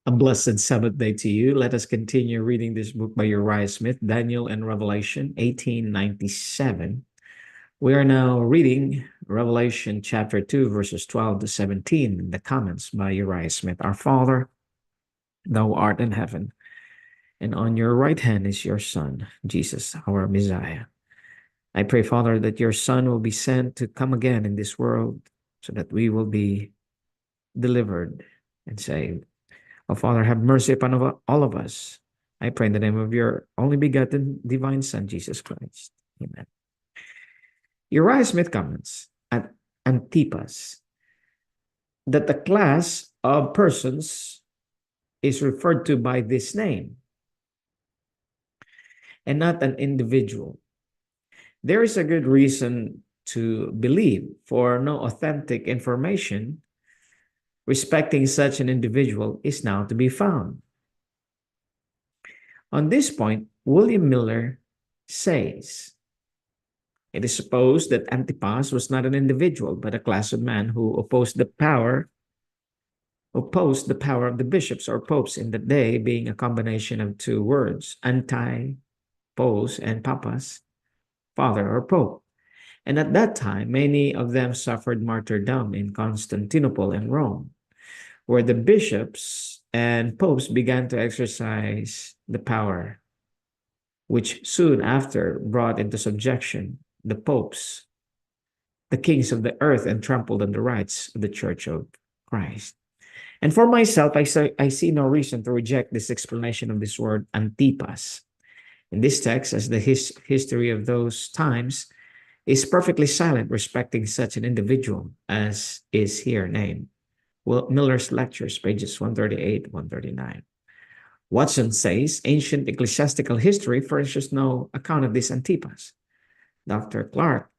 A blessed Sabbath day to you. Let us continue reading this book by Uriah Smith, Daniel and Revelation, 1897. We are now reading Revelation chapter 2, verses 12 to 17, the comments by Uriah Smith. Our Father, thou art in heaven, and on your right hand is your Son, Jesus, our Messiah. I pray, Father, that your Son will be sent to come again in this world so that we will be delivered and saved. Oh, Father, have mercy upon all of us. I pray in the name of your only begotten divine Son, Jesus Christ. Amen. Uriah Smith comments at Antipas that the class of persons is referred to by this name and not an individual. There is a good reason to believe, for no authentic information respecting such an individual is now to be found. On this point, William Miller says, it is supposed that Antipas was not an individual, but a class of men who opposed the power of the bishops or popes in the day, being a combination of two words, anti-pos and papas, father or pope. And at that time, many of them suffered martyrdom in Constantinople and Rome, where the bishops and popes began to exercise the power, which soon after brought into subjection the popes, the kings of the earth, and trampled on the rights of the Church of Christ. And for myself, I see no reason to reject this explanation of this word Antipas in this text, as the history of those times is perfectly silent respecting such an individual as is here named. Well, Miller's Lectures, pages 138, 139. Watson says, ancient ecclesiastical history furnishes no account of this Antipas. Dr. Clark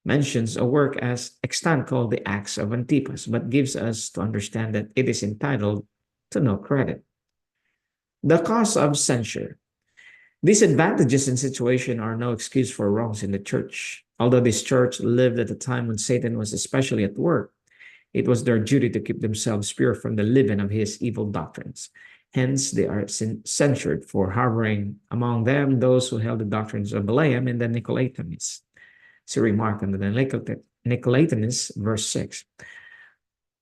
mentions a work as extant called The Acts of Antipas, but gives us to understand that it is entitled to no credit. The cause of censure. Disadvantages in situation are no excuse for wrongs in the church. Although this church lived at a time when Satan was especially at work, it was their duty to keep themselves pure from the leaven of his evil doctrines. Hence, they are censured for harboring among them those who held the doctrines of Balaam and the Nicolaitanists. See remark on the Nicolaitanists, verse 6.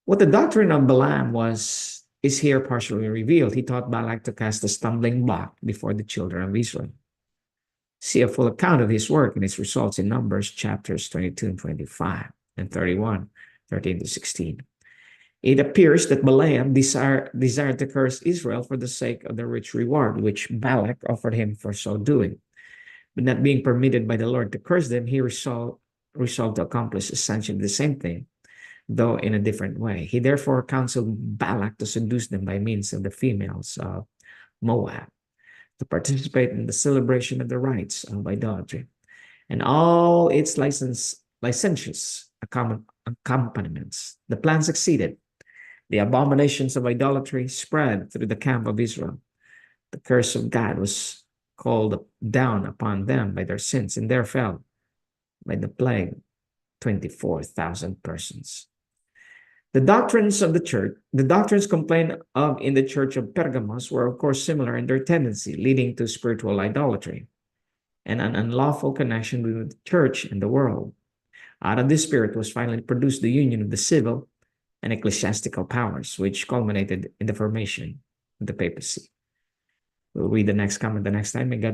What the doctrine of Balaam is here partially revealed. He taught Balak to cast a stumbling block before the children of Israel. See a full account of his work and its results in Numbers chapters 22 and 25 and 31, 13 to 16. It appears that Balaam desired to curse Israel for the sake of the rich reward which Balak offered him for so doing. But not being permitted by the Lord to curse them, he resolved to accomplish essentially the same thing, though in a different way. He therefore counseled Balak to seduce them by means of the females of Moab, to participate in the celebration of the rites of idolatry and all its licentious accompaniments. The plan succeeded. The abominations of idolatry spread through the camp of Israel. The curse of God was called down upon them by their sins, and there fell by the plague 24,000 persons. The doctrines complained of in the church of Pergamos were of course similar in their tendency, leading to spiritual idolatry and an unlawful connection between the church and the world. Out of this spirit was finally produced the union of the civil and ecclesiastical powers, which culminated in the formation of the papacy. We'll read the next comment the next time. May God